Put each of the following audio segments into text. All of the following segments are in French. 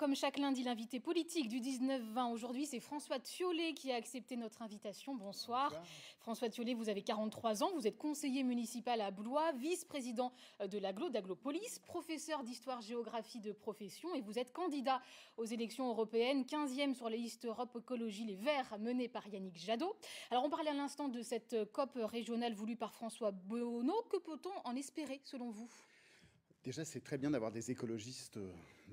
comme chaque lundi, l'invité politique du 19-20 aujourd'hui, c'est François Thiollet qui a accepté notre invitation. Bonsoir. Bonsoir. François Thiollet, vous avez 43 ans, vous êtes conseiller municipal à Blois, vice-président de d'Aglopolis, professeur d'histoire-géographie de profession et vous êtes candidat aux élections européennes, 15e sur la liste Europe Écologie Les Verts menée par Yannick Jadot. Alors on parlait à l'instant de cette COP régionale voulue par François Bonneau. Que peut-on en espérer selon vous ? Déjà, c'est très bien d'avoir des écologistes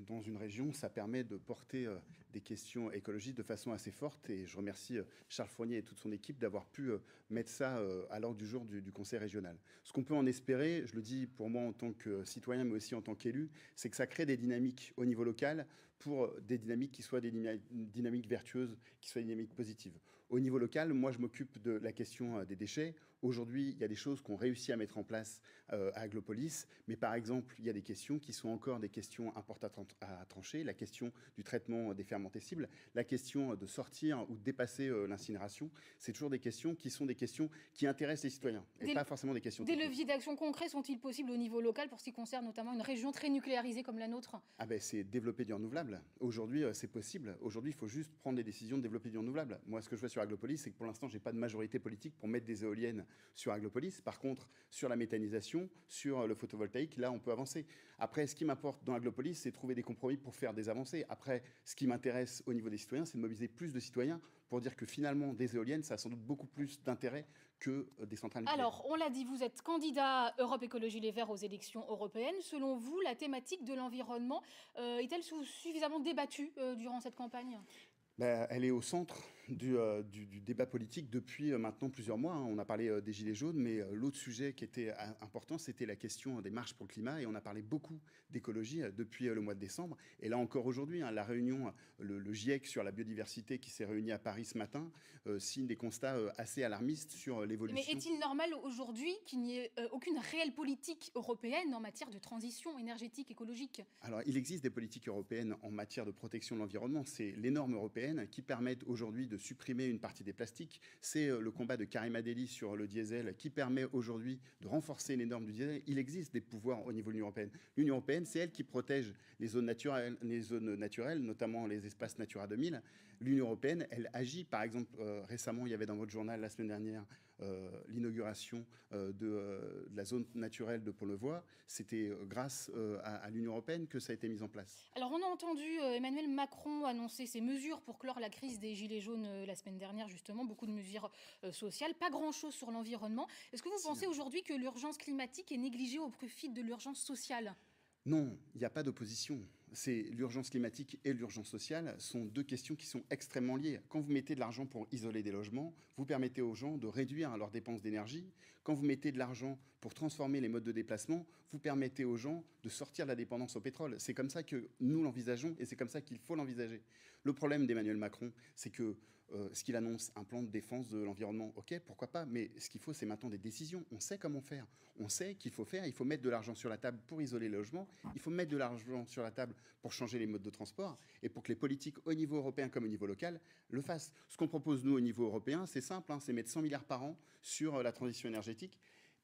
dans une région. Ça permet de porter des questions écologiques de façon assez forte. Et je remercie Charles Fournier et toute son équipe d'avoir pu mettre ça à l'ordre du jour du Conseil régional. Ce qu'on peut en espérer, je le dis pour moi en tant que citoyen, mais aussi en tant qu'élu, c'est que ça crée des dynamiques au niveau local pour des dynamiques qui soient des dynamiques vertueuses, qui soient des dynamiques positives. Au niveau local, moi, je m'occupe de la question des déchets. Aujourd'hui, il y a des choses qu'on réussit à mettre en place à Aglopolis. Mais par exemple, il y a des questions qui sont encore des questions importantes à trancher. La question du traitement des fermentescibles, la question de sortir ou de dépasser l'incinération. C'est toujours des questions qui sont des questions qui intéressent les citoyens et pas forcément des questions techniques. Des leviers d'action concrets sont-ils possibles au niveau local pour ce qui concerne notamment une région très nucléarisée comme la nôtre ? C'est développer du renouvelable. Aujourd'hui, c'est possible. Aujourd'hui, il faut juste prendre des décisions de développer du renouvelable. Moi, ce que je vois sur Aglopolis, c'est que pour l'instant, je n'ai pas de majorité politique pour mettre des éoliennes sur Aglopolis. Par contre, sur la méthanisation, sur le photovoltaïque, là, on peut avancer. Après, ce qui m'importe dans Aglopolis, c'est trouver des compromis pour faire des avancées. Après, ce qui m'intéresse au niveau des citoyens, c'est de mobiliser plus de citoyens pour dire que finalement, des éoliennes, ça a sans doute beaucoup plus d'intérêt que des centrales nucléaires. Alors, on l'a dit, vous êtes candidat Europe Écologie Les Verts aux élections européennes. Selon vous, la thématique de l'environnement est-elle suffisamment débattue durant cette campagne ? Elle est au centre du débat politique depuis maintenant plusieurs mois. On a parlé des Gilets jaunes, mais l'autre sujet qui était important, c'était la question des marches pour le climat. Et on a parlé beaucoup d'écologie depuis le mois de décembre. Et là encore aujourd'hui, la réunion, le GIEC sur la biodiversité qui s'est réuni à Paris ce matin, signe des constats assez alarmistes sur l'évolution. Mais est-il normal aujourd'hui qu'il n'y ait aucune réelle politique européenne en matière de transition énergétique, écologique ? Alors, il existe des politiques européennes en matière de protection de l'environnement. C'est les normes européennes qui permettent aujourd'hui de supprimer une partie des plastiques. C'est le combat de Karima Delli sur le diesel qui permet aujourd'hui de renforcer les normes du diesel. Il existe des pouvoirs au niveau de l'Union européenne. L'Union européenne, c'est elle qui protège les zones naturelles, notamment les espaces Natura 2000. L'Union européenne, elle agit. Par exemple, récemment, il y avait dans votre journal la semaine dernière l'inauguration de la zone naturelle de Pont-le-Voix. C'était grâce à l'Union européenne que ça a été mis en place. Alors, on a entendu Emmanuel Macron annoncer ses mesures pour clore la crise des Gilets jaunes la semaine dernière, justement, beaucoup de mesures sociales, pas grand-chose sur l'environnement. Est-ce que vous pensez aujourd'hui que l'urgence climatique est négligée au profit de l'urgence sociale ? Non, il n'y a pas d'opposition. C'est l'urgence climatique et l'urgence sociale sont deux questions qui sont extrêmement liées. Quand vous mettez de l'argent pour isoler des logements, vous permettez aux gens de réduire leurs dépenses d'énergie. Quand vous mettez de l'argent pour transformer les modes de déplacement, vous permettez aux gens de sortir de la dépendance au pétrole. C'est comme ça que nous l'envisageons et c'est comme ça qu'il faut l'envisager. Le problème d'Emmanuel Macron, c'est que ce qu'il annonce, un plan de défense de l'environnement, ok, pourquoi pas, mais ce qu'il faut, c'est maintenant des décisions. On sait comment faire. On sait qu'il faut faire. Il faut mettre de l'argent sur la table pour isoler les logements. Il faut mettre de l'argent sur la table pour changer les modes de transport et pour que les politiques au niveau européen comme au niveau local le fassent. Ce qu'on propose, nous, au niveau européen, c'est simple, c'est mettre 100 milliards par an sur la transition énergétique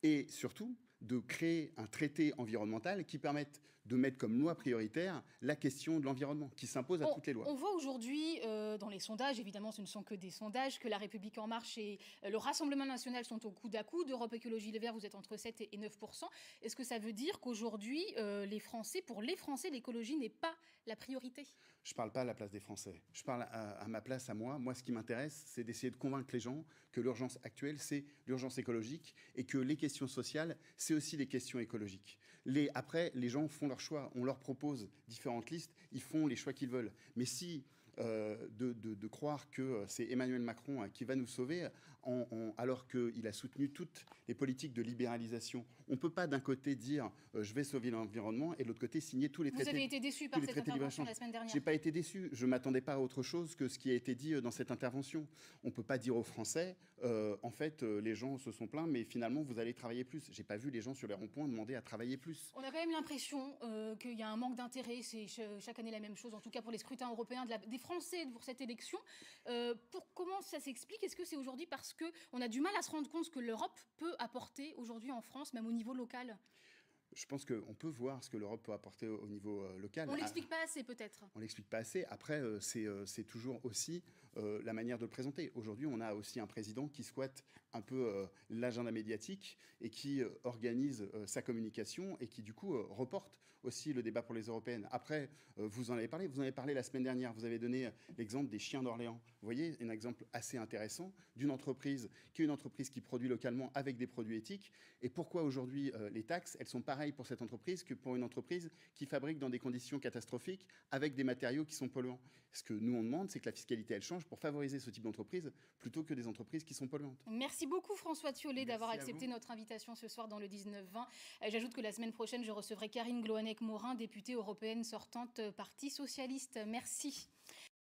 et surtout de créer un traité environnemental qui permette de mettre comme loi prioritaire la question de l'environnement, qui s'impose à toutes les lois. On voit aujourd'hui, dans les sondages, évidemment ce ne sont que des sondages, que La République En Marche et le Rassemblement National sont au coude à coude. Europe Écologie Les Verts, vous êtes entre 7 et 9%. Est-ce que ça veut dire qu'aujourd'hui, pour les Français, l'écologie n'est pas la priorité ? Je ne parle pas à la place des Français. Je parle à ma place, à moi. Moi, ce qui m'intéresse, c'est d'essayer de convaincre les gens que l'urgence actuelle, c'est l'urgence écologique et que les questions sociales, c'est aussi des questions écologiques. Après, les gens font leur choix. On leur propose différentes listes. Ils font les choix qu'ils veulent. Mais si de croire que c'est Emmanuel Macron qui va nous sauver, alors qu'il a soutenu toutes les politiques de libéralisation. On ne peut pas d'un côté dire je vais sauver l'environnement et de l'autre côté signer tous les traités. Vous avez été déçu par cette intervention la semaine dernière. Je n'ai pas été déçu. Je ne m'attendais pas à autre chose que ce qui a été dit dans cette intervention. On ne peut pas dire aux Français en fait, les gens se sont plaints, mais finalement, vous allez travailler plus. Je n'ai pas vu les gens sur les ronds-points demander à travailler plus. On a quand même l'impression qu'il y a un manque d'intérêt. C'est chaque année la même chose, en tout cas pour les scrutins européens des Français pour cette élection. Comment ça s'explique ? Est-ce que c'est aujourd'hui parce qu'on a du mal à se rendre compte ce que l'Europe peut apporter aujourd'hui en France, même au niveau local ? Je pense qu'on peut voir ce que l'Europe peut apporter au niveau local. On ne l'explique pas assez peut-être. On ne l'explique pas assez. Après, c'est toujours aussi la manière de le présenter. Aujourd'hui, on a aussi un président qui squatte un peu l'agenda médiatique et qui organise sa communication et qui, du coup, reporte aussi le débat pour les européennes. Après, vous en avez parlé la semaine dernière. Vous avez donné l'exemple des chiens d'Orléans. Vous voyez, un exemple assez intéressant d'une entreprise qui est une entreprise qui produit localement avec des produits éthiques. Et pourquoi aujourd'hui les taxes, elles sont pareilles pour cette entreprise que pour une entreprise qui fabrique dans des conditions catastrophiques avec des matériaux qui sont polluants. Ce que nous on demande, c'est que la fiscalité elle change pour favoriser ce type d'entreprise plutôt que des entreprises qui sont polluantes. Merci beaucoup François Thiollet d'avoir accepté notre invitation ce soir dans le 19-20. J'ajoute que la semaine prochaine, je recevrai Karine Gloanec-Morin, députée européenne sortante Parti socialiste. Merci.